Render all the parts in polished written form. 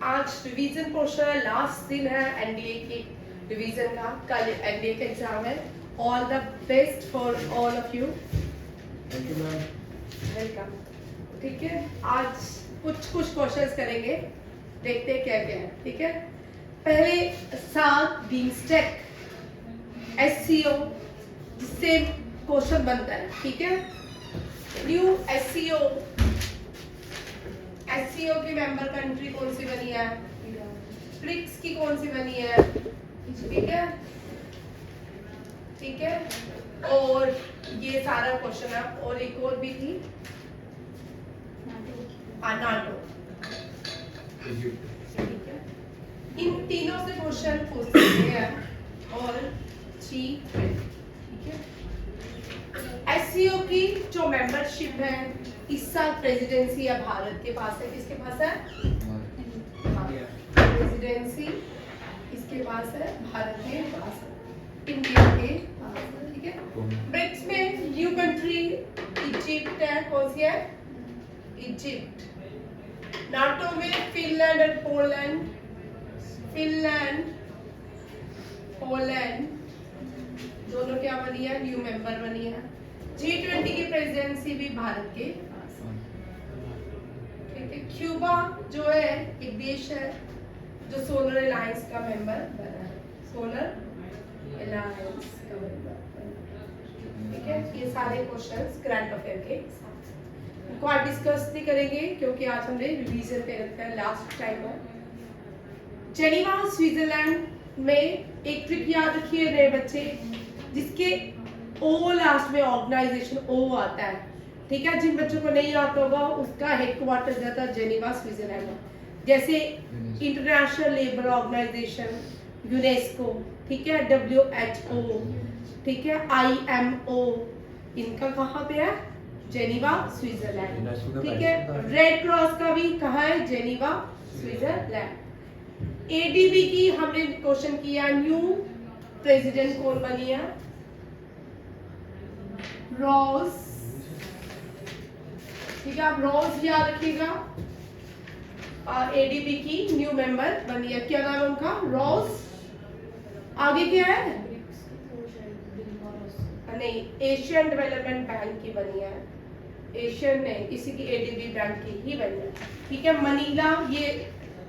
आज revision portion है, last दिन है एनडीए के रिवीजन का, कल एनडीए का एग्जाम है। All the best for all of you. Thank you ma'am. Welcome. ठीक है, आज कुछ क्वेश्चंस करेंगे, देखते हैं क्या क्या है। ठीक है, पहले सात बीमस्टेक एससीओ जिससे क्वेश्चन बनता है। ठीक है, न्यू एससीओ की मेंबर कंट्री कौन सी बनी है? ब्रिक्स की कौन सी बनी है? ठीक है, ठीक है। और ये सारा क्वेश्चन है, और एक और भी थी, नाटो। ठीक है, इन तीनों से क्वेश्चन पूछ सकते हैं। और ठीक है, एससीओ की जो मेंबरशिप है इस साल प्रेसिडेंसी या भारत के पास है। किसके पास है? प्रेसिडेंसी इसके पास है, भारत के पास है, इंडिया के पास है। ठीक है, ब्रिक्स में न्यू कंट्री इजिप्ट है। कौन सी है? इजिप्ट। नाटो में फिनलैंड और पोलैंड, पोलैंड दोनों क्या बनी है? न्यू मेंबर बनी है। G20 की प्रेसिडेंसी भी भारत के पास है। ठीक है, क्यूबा जो है एक देश है जो सोलर अलायंस का मेंबर बना है, सोलर अलायंस का मेंबर। ठीक है, ये सारे क्वेश्चंस करंट अफेयर के साथ इनको आज डिस्कस नहीं करेंगे क्योंकि आज हमने रिवीजन पे रखा है, लास्ट टाइम है। जेनीवा स्विट्जरलैंड में एक ट्रिक याद रखिए नए बच्चे, जिसके ओ लास्ट में ऑर्गेनाइजेशन ओ आता है। ठीक है, जिन बच्चों को नहीं आता होगा उसका हेडक्वार्टर जाता है जेनीवा स्विट्जरलैंड में, जैसे इंटरनेशनल लेबर ऑर्गेनाइजेशन यूनेस्को, ठीक है, WHO, ठीक है, IMO, इनका कहाँ पे है? Geneva Switzerland. ठीक है, रेड क्रॉस का भी कहाँ है? Geneva Switzerland. ADB की हमने क्वेश्चन किया, न्यू प्रेसिडेंट कौन बनी है? रोज। ठीक है, आप रोज याद रखिएगा। ADB की न्यू मेंबर बनी है, क्या नाम है उनका? रोज। आगे क्या है? नहीं, एशियन डेवलपमेंट बैंक की बनी है, एशियन नहीं, इसी की ADB बैंक की ही बनी है। ठीक है, मनीला ये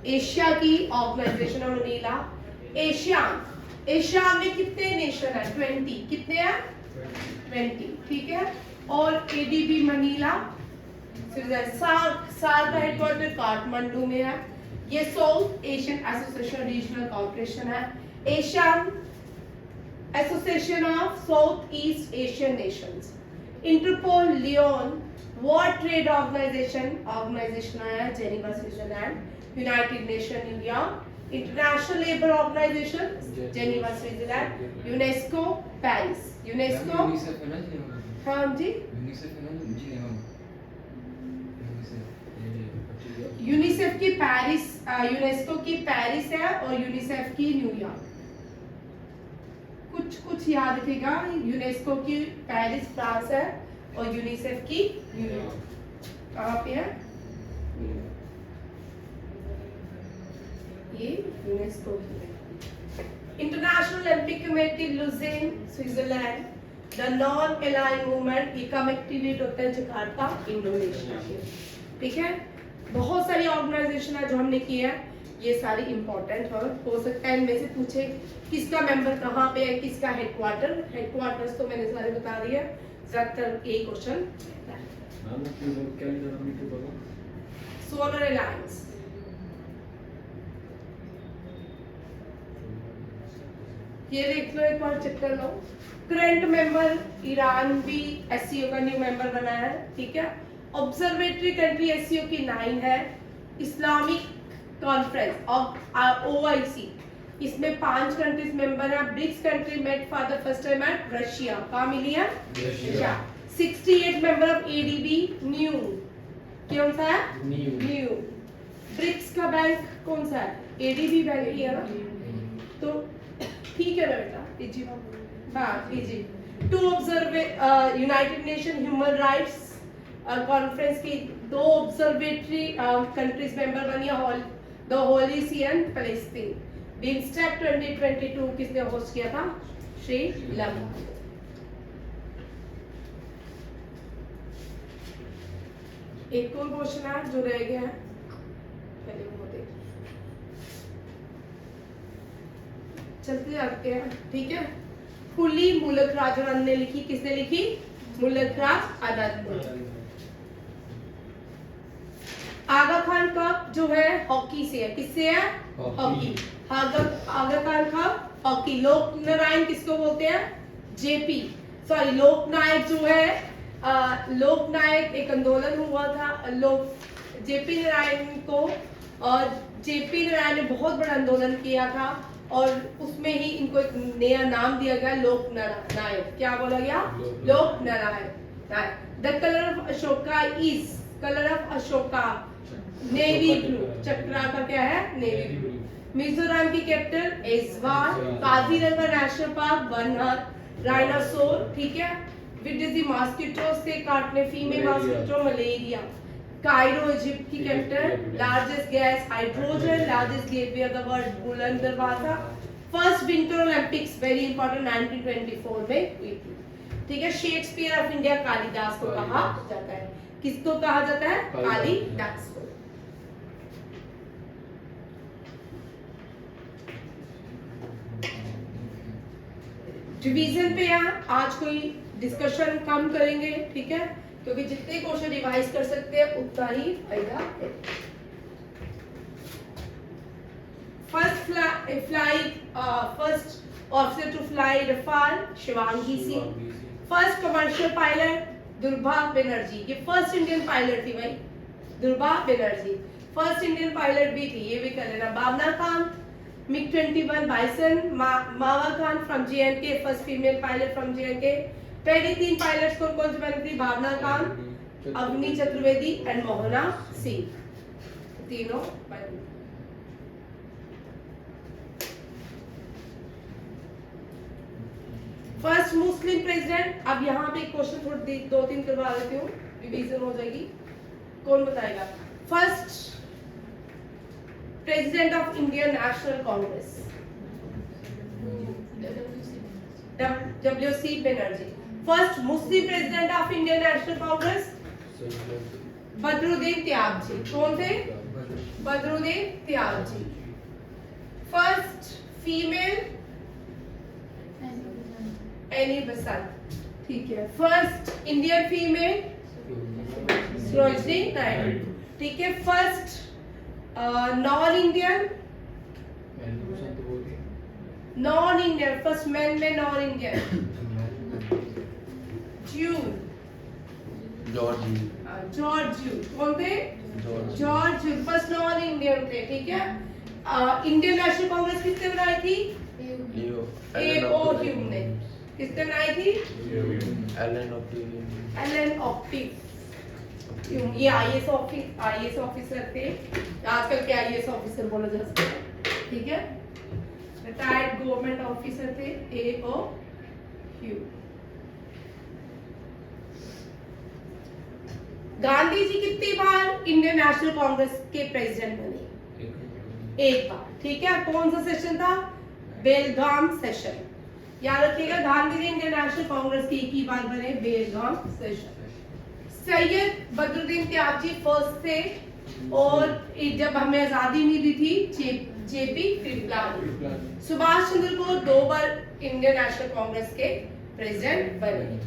एशिया की ऑर्गेनाइजेशन है, मनीला। एशिया में कितने नेशन है? 20। कितने हैं? 20। ठीक है, और ADB मनीला सार्क का हेडक्वार्टर काठमांडू में है। ये South Asian Association Regional Corporation है, Asian Association of South East Asian Nations. Interpol Lyon World Trade Organization आया है Geneva Switzerland. United Nation India, International Labour Organization Geneva Switzerland. UNESCO Paris, UNESCO. हाँ जी, UNICEF की Paris, UNESCO की Paris है और UNICEF की न्यूयॉर्क। कुछ याद रखिएगा, यूनेस्को की पेरिस फ्रांस है और यूनिसेफ की न्यूयॉर्क। कहाँ पे है? ये यूनेस्को की है। International Olympic committee Lausanne Switzerland. The non aligned movement, ये कब एक्टिवेट होता है? जकार्ता इंडोनेशिया में। ठीक है, बहुत सारी ऑर्गेनाइजेशन है जो हमने की है, ये सारी इंपॉर्टेंट हो सकता है इनमें से पूछे किसका मेंबर कहाँ पे है, किसका हेडक्वार्टर्स तो मैंने सारे बता दिया, ज्यादातर यही क्वेश्चन। सोलर अलायंस, ये देख लो, एक बार चेक कर लो। करंट मेंबर ईरान भी एससीओ का न्यू मेंबर बना है। ठीक है, ऑब्जर्वेटरी कंट्री एससीओ की 9 है। इस्लामिक कॉन्फ्रेंस ऑफ OIC, इसमें 5 कंट्रीज मेंबर है। BRICS country met for the first time at Russia, कहाँ मिली है? Russia. 68 member of ADB new, कौन सा है? न्यू। ब्रिक्स का बैंक कौन सा है? ADB बैंक ही है ना, तो ठीक है ना बेटा, इजिप्ट। हाँ, Egypt. To observe United Nation human rights conference की 2 ऑब्जर्वेटरी कंट्रीज मेंबर बनी है, the holy see and Palestine. BIMSTEC 2022 किसने होस्ट किया था? श्रीलंका। एक और क्वेश्चन है जो रह गया है, पहले वो देख चलते जाते हैं, ठीक है। कुली मुल्क राज आनंद ने लिखी, किसने लिखी? मुल्क राज आनंद ने। आगा खान कप जो है हॉकी से है, किससे है? हॉकी। आगा खान कप हॉकी। लोक नारायण किसको बोलते हैं? जेपी, सॉरी लोकनायक जो है, लोकनायक एक आंदोलन हुआ था, लोक जेपी नारायण को, और जेपी नारायण ने बहुत बड़ा आंदोलन किया था और उसमें ही इनको एक नया नाम दिया गया, लोक नायक। क्या बोला गया? Lok Narayan. The colour of Ashoka is, colour of Ashoka navy blue. Chakra का क्या है? Navy blue. मिजोरम की capital Aizawl. Kaziranga national park बनहर राइनोसोर, ठीक है। विदेशी मॉस्किटो से काटने, female mosquito malaria. Cairo Egypt की capital. Largest gas hydrogen. Largest gateway of the world Buland Darwaza. First winter Olympics very important 1924 में हुई थी, ठीक है। शेक्सपियर ऑफ इंडिया कालिदास को कहा जाता है। किसको कहा जाता है? कालिदास को। डिवीजन पे यहाँ आज कोई डिस्कशन कम करेंगे, ठीक है, क्योंकि जितने क्वेश्चन रिवाइज कर सकते हैं उतना ही फायदा है। First officer to fly Rafale Shivangi Singh. First commercial pilot Durga Banerjee, ये फर्स्ट इंडियन पायलट थी भाई, Durga Banerjee. First Indian pilot भी थी, ये भी कर लेना। Bhawana Khan MiG 21 Bison. Mawa Khan from JNK, first female pilot from JNK। पहली 3 पायलट्स कौन कौन से बनी थी? भावना खान, अग्नि चतुर्वेदी एंड मोहना सिंह, तीनों बनी। फर्स्ट मुस्लिम प्रेसिडेंट, अब यहाँ पे क्वेश्चन थोड़ी 2-3 करवा देती हूँ, रिवीजन हो जाएगी। कौन बताएगा? First president of Indian national Congress, WC Banerjee. First Muslim president of Indian national Congress, Badruddin Tyabji. कौन थे? Badruddin Tyabji. First female Annie Besant, ठीक है। First Indian female Sarojini Naidu, ठीक है। First non Indian, first man में नॉन इंडियन, जॉर्ज जू। कौन थे? जॉर्ज जू, फर्स्ट नॉन इंडियन थे, ठीक है। इंडियन नेशनल कांग्रेस किसने बनाई थी? A.O. ह्यूम ने। किसने बनाई थी? Elon ऑप्टिव Hume. ये IAS ऑफिसर थे, आजकल के IAS ऑफिसर बोला जा सकता है, ठीक है। रिटायर्ड गवर्नमेंट ऑफिसर थे A.O. ह्यूम। गांधी जी कितनी बार इंडियन नेशनल कांग्रेस के प्रेसिडेंट बने? एक बार, ठीक है। कौन सा सेशन था? बेलगाम सेशन। याद रखिएगा, गांधी जी इंडियन नेशनल कांग्रेस की एक ही बार बने, बेलगाम सेशन। सैयद बदरुद्दीन त्यागजी फर्स्ट थे, और जब हमें आजादी मिली थी JP कृपलानी। सुभाष चंद्र बोस 2 बार इंडियन नेशनल कांग्रेस के प्रेसिडेंट बने।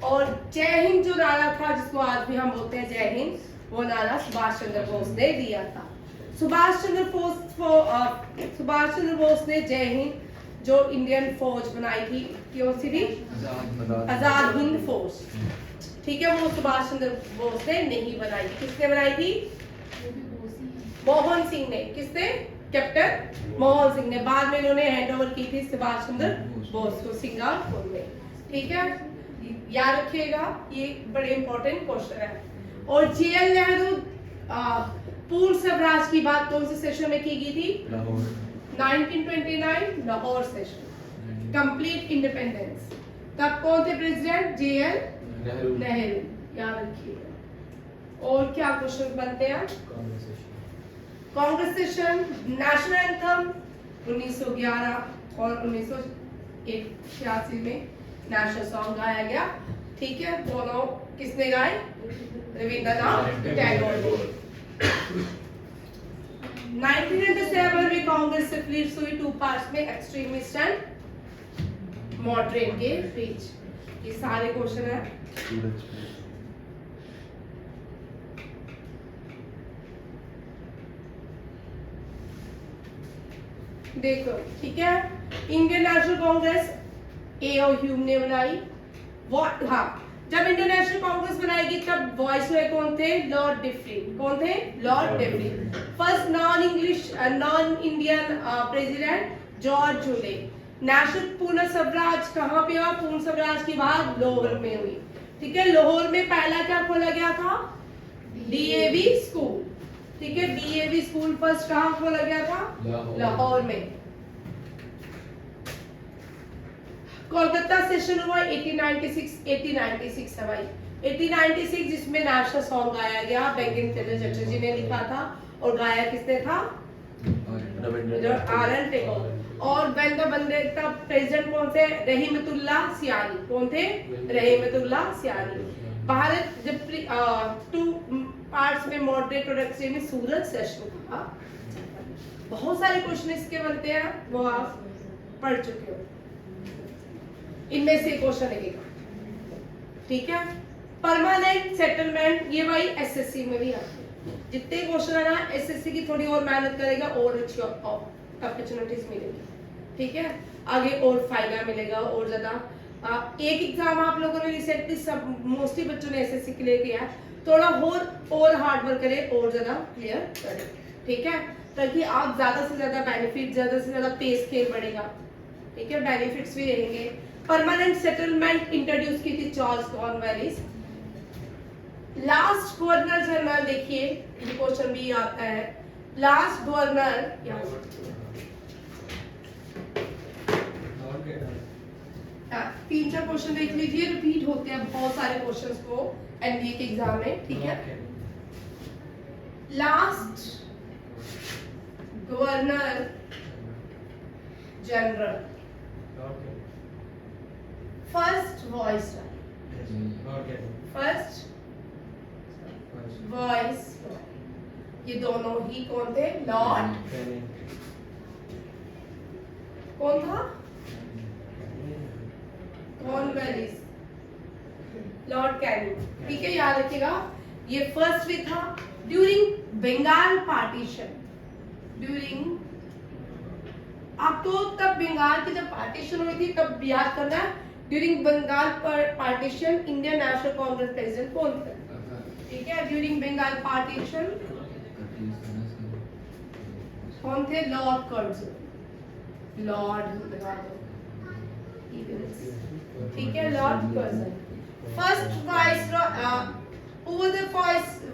और जय हिंद जो नारा था, जिसको आज भी हम बोलते हैं जय हिंद, वो नारा सुभाष चंद्र बोस ने दिया था। सुभाष चंद्र बोस ने जय हिंद जो इंडियन फौज बनाई थी, क्यों सी थी? आजाद हिंद फौज, ठीक है। वो सुभाष चंद्र बोस ने नहीं बनाई थी, किसने बनाई थी? मोहन सिंह ने। किसने? कैप्टन मोहन सिंह ने। बाद में इन्होंने हैंड ओवर की थी सुभाष चंद्र बोस को सिंगापुर में, ठीक है। याद रखिएगा, ये बड़े इंपॉर्टेंट क्वेश्चन है। और JL नेहरू पूर्ण स्वराज की बात कौन से सेशन में की गई थी? 1929 लाहौर सेशन। कंप्लीट इंडिपेंडेंस, तब कौन थे प्रेसिडेंट? JL नेहरू, याद रखिएगा। और क्या क्वेश्चन बनते हैं? कांग्रेस सेशन, नेशनल एंथम 1911 और 1986 में नेशनल सॉन्ग गाया गया। ठीक है, दोनों किसने गाए? रविंद्रनाथ टैगोर ने। 1997 में कांग्रेस से स्प्लिट हुई 2 पार्ट्स में, एक्सट्रीमिस्ट एंड मॉडरेट के बीच। ये सारे क्वेश्चन है। देखो, ठीक है, Indian national Congress A.O.. Hume ने बनाई। हाँ, जब इंडियन नेशनल कांग्रेस बनाएगी तब वॉइसरॉय कौन थे? Lord Dufferin. कौन थे? Lord Dufferin. First non Indian president George Yule. National Purna Swaraj कहाँ पे हुआ? पूर्ण स्वराज की बात लाहौर में हुई। ठीक है, लाहौर में पहला क्या खोला गया था? DAV school. ठीक है, डीएवी स्कूल फर्स्ट कहाँ खोला गया था? लाहौर में। कोलकाता सेशन हुआ 1896 है भाई, 1896, जिसमें नेशनल सॉन्ग गाया गया। बंकिम चंद्र चटर्जी ने लिखा था और गाया किसने था? आर.एन. टैगोर। और वेन द बंदे तब प्रेसिडेंट कौन थे? रहमतुल्लाह सियानी। कौन थे? रहमतुल्लाह सियानी। भारत जब 2 पार्ट्स में मॉडरेट और एक्सट्रीम में सूरज सेशन था। बहुत सारे क्वेश्चन इसके बनते हैं, वो आप पढ़ चुके हो। इनमें से क्वेश्चन लगेगा। ठीक है, परमानेंट सेटलमेंट, ये भाई एसएससी में भी आते हैं। जितने क्वेश्चन है ना, एसएससी की थोड़ी और मेहनत करेगा और अच्छी अपॉर्चुनिटीज मिलेगी। ठीक है, आगे और फायदा मिलेगा और ज्यादा। एक एग्जाम आप लोगों ने रिसेंटली सब मोस्टली बच्चों ने एसएससी के लिए किया, थोड़ा और हार्ड वर्क करें और ज्यादा क्लियर करें। ठीक है, ताकि आप ज्यादा से ज्यादा बेनिफिट, ज्यादा से ज्यादा पे स्केल बढ़ेगा। ठीक है, बेनिफिट्स भी रहेंगे। परमानेंट सेटलमेंट इंट्रोड्यूस की थी Charles Cornwallis. Last governor general, देखिए ये क्वेश्चन भी आता है। लास्ट गवर्नर, तीन चार क्वेश्चन देख लीजिए, रिपीट होते हैं बहुत सारे क्वेश्चंस को एनडीए के एग्जाम में। ठीक है, last governor general, first viceroy, first voice, ये दोनों ही कौन थे? लॉर्ड कौन था? Cornwallis, Lord Canning. ठीक है, याद रखिएगा। ये फर्स्ट भी था ड्यूरिंग बंगाल पार्टीशन। ड्यूरिंग, आपको तब बंगाल की जब पार्टीशन हुई थी तब याद करना है। During Bengal partition Indian national Congress president कौन थे? ठीक है, ड्यूरिंग बंगाल पार्टीशन कौन थे? Lord Curzon. लॉर्ड लगा दो, ठीक है, Lord Curzon. First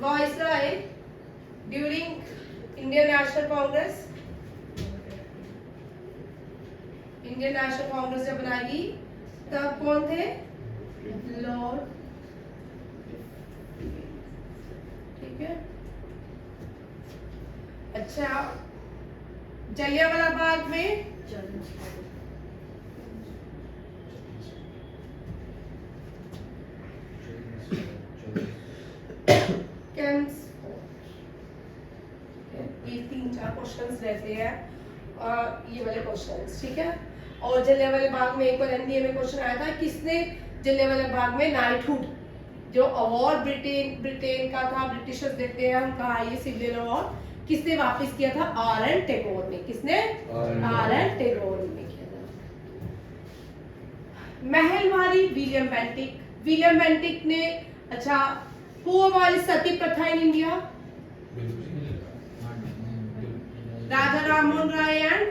viceroy during Indian national Congress. Indian national Congress जब बनाई तब कौन थे? लॉर्ड। ठीक है, अच्छा, जलियांवाला बाग में ये 3-4 क्वेश्चंस रहते हैं, ये वाले क्वेश्चंस। ठीक है, और जलियांवाला बाग में एक बार एनडीए में क्वेश्चन आया था, किसने जलियांवाला बाग में नाइटहुड जो अवार्ड ब्रिटेन का था, ब्रिटिशर्स देते हैं हम, कहा ये सिविलियन अवार्ड, किसने वापस किया था? आर.एन. टैगोर ने। किसने? आर.एन. टैगोर ने किया था। Mahalwari William Bentinck. William Bentinck ने, अच्छा, हु वाली सती प्रथा in India? Raja Rammohan Roy and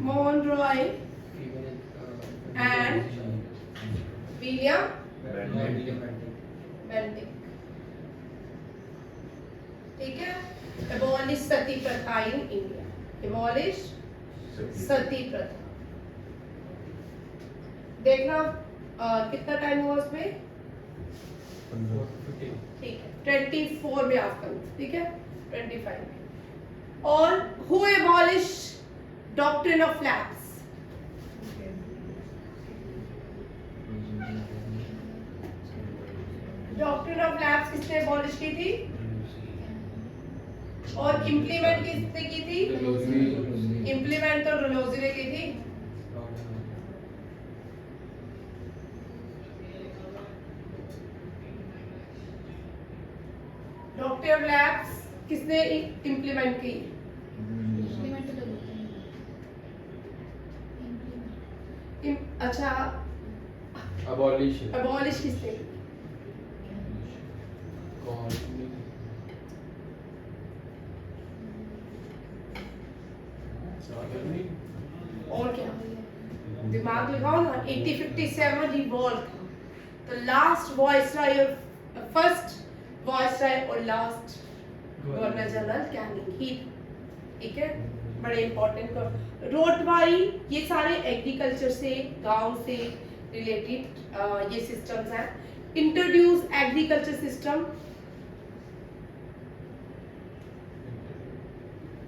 Mohan Roy and William Bentinck. ठीक है, एबॉलिश सती प्रथा इन इंडिया। एबॉलिश सती प्रथा। देखना कितना टाइम हुआ उसमें? ठीक है 24 में आप कर लो, ठीक है 25 में। और who abolish doctrine of lapse? Doctrine of lapse किसने एबॉलिश की थी और इम्प्लीमेंट किसने की थी? इम्प्लीमेंट तो डलहौजी ने की थी। डॉक्ट्रिन ऑफ लैप्स किसने इम्प्लीमेंट की? अच्छा अबॉलिश किसने की? और क्या दिमाग लगाओ ना। 1857 रिवॉल्ट तो लास्ट वॉइसरॉय और फर्स्ट वॉइसरॉय और लास्ट गवर्नर जनरल कैनिंग ही, ठीक है बड़े इंपॉर्टेंट। रोटवाई ये सारे एग्रीकल्चर से गांव से रिलेटेड ये सिस्टम्स हैं। Introduce agriculture system,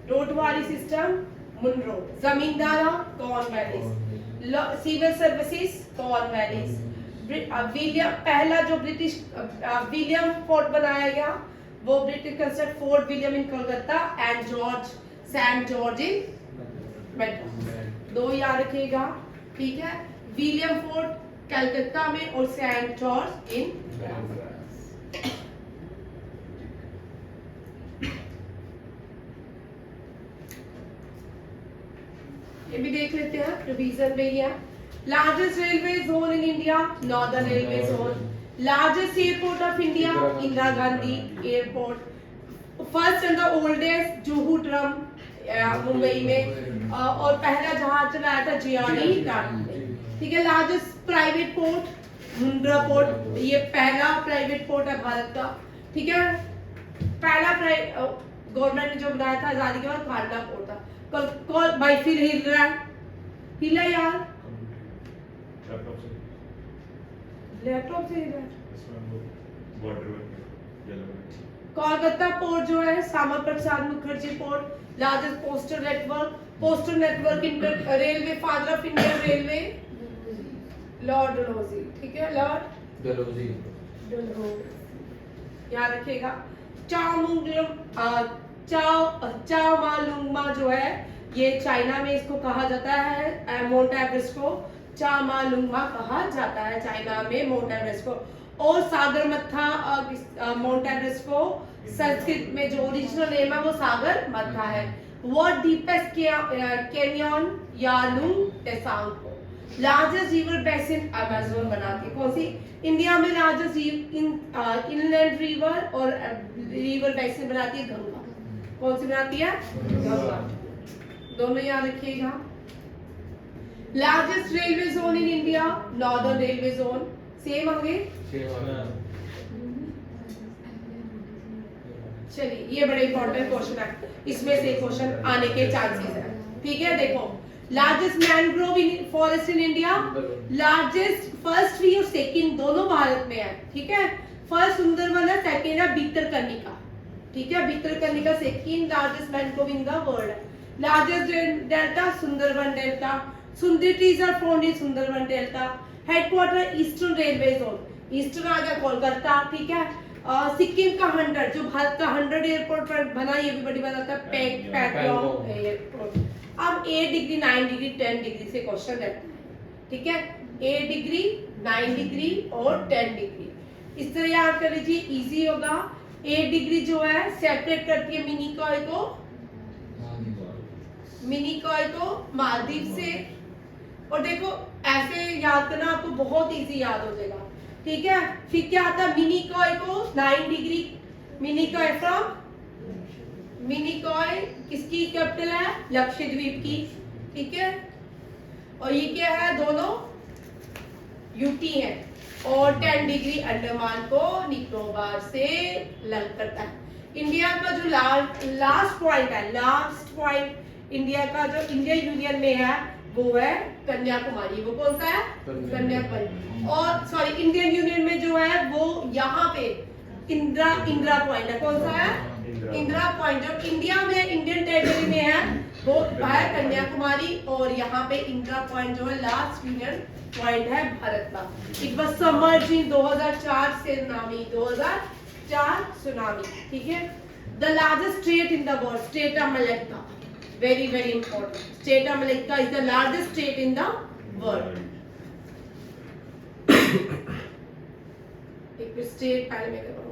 ryotwari system Munro, zamindari Cornwallis, civil services Cornwallis. William पहला जो ब्रिटिश विलियम फोर्ट बनाया गया वो British construct fort William in Kolkata and George Saint George in Madras, दो याद रखिएगा, ठीक है विलियम फोर्ट कलकत्ता में और सेंट जॉर्ज इन मेड्रास। ये भी देख लेते हैं रिवीजन में ही है। Largest railway zone in India Northern Railway zone. Largest airport of India Indira Gandhi airport. First and the oldest Juhu ट्रम मुंबई में और पहला जहाज चलाया था जियानी टाटा, ठीक है। Largest private port Mundra port, ये पहला प्राइवेट पोर्ट है भारत का, ठीक है। पहला गवर्नमेंट ने जो बनाया था आजादी के बाद कांडला पोर्ट था। कॉल बाय फिर हिला यार लैपटॉप से हिला। कोलकाता पोर्ट जो है Shyama Prasad Mukherjee port. Largest postal network in railway, father of Indian railway Lord Dalhousie, ठीक है लॉर्ड डलहौजी याद रखिएगा। चाओमालुंगमा जो है ये चाइना में इसको कहा जाता है, माउंट एवरेस्ट को चाओमालुंगमा कहा जाता है चाइना में माउंट एवरेस्ट को। और सागरमत्था माउंट एवरेस्ट को संस्कृत में जो ओरिजिनल नेम है वो सागरमत्था है। वर्ल्ड डीपेस्ट कैनियन यालुंग टेसांग को। लार्जेस्ट रिवर बेसिन अमेज़न बनाती है, कौन सी? इंडिया में लार्जेस्ट इनलैंड रिवर और रिवर बेसिन बनाती है गंगा। कौन सी बनाती है? गंगा। दोनों याद रखिएगा। Largest railway zone in India Northern Railway zone, same आगे। चलिए ये बड़े इंपॉर्टेंट क्वेश्चन है, इसमें से क्वेश्चन आने के चांसेस हैं, ठीक है। देखो largest mangrove forest in India, largest first भी और सेकंड दोनों भारत में है, ठीक है। फर्स्ट सुंदरवन है, सेकंड है भितरकनिका, ठीक है। Bhitarkanika second largest mangrove in the world है। Largest delta Sundarban delta, sundari trees are found in Sundarban delta. Headquarter eastern railway zone, eastern आ गया कोलकाता, ठीक है। सिक्किम का 100 जो भारत का 100 एयरपोर्ट पर बना, ये भी बड़ी बात है, पैंगोंग एयरपोर्ट। अब 8 डिग्री 9 डिग्री 10 डिग्री से क्वेश्चन रहता है, ठीक है। 8 डिग्री 9 डिग्री और 10 डिग्री इस तरह याद कर लीजिए, इजी होगा। 8 डिग्री जो है सेपरेट करती है मिनी कॉय को मालदीव से। और देखो ऐसे याद करना आपको बहुत इजी याद हो जाएगा, ठीक है। फिर क्या आता है मिनी कॉय को 9 degree, mini coy from mini coy किसकी कैपिटल है? लक्षद्वीप की, ठीक है। और ये क्या है? दोनों यूटी है। और 10 डिग्री अंडमान को निकोबार से लग करता है। इंडिया का जो लास्ट पॉइंट है, लास्ट पॉइंट इंडिया का जो इंडिया यूनियन में है वो है कन्याकुमारी। वो कौन सा है? कन्याकुमारी। और सॉरी, इंडियन यूनियन में जो है वो यहाँ पे इंदिरा पॉइंट है। कौन सा है? इंदिरा पॉइंट। जो इंडिया में, इंडियन टेरिटरी में है वो है कन्याकुमारी, और यहाँ पे इंदिरा पॉइंट जो है लास्ट यूनियन पॉइंट है भारत का। इट वाज सबमर्ज्ड 2004 से सुनामी, 2004 सुनामी, ठीक है। The largest state in the world, state of Malacca, very very important. State of Malacca is the largest state in the world. एक state पहले मैं करवाऊंगी।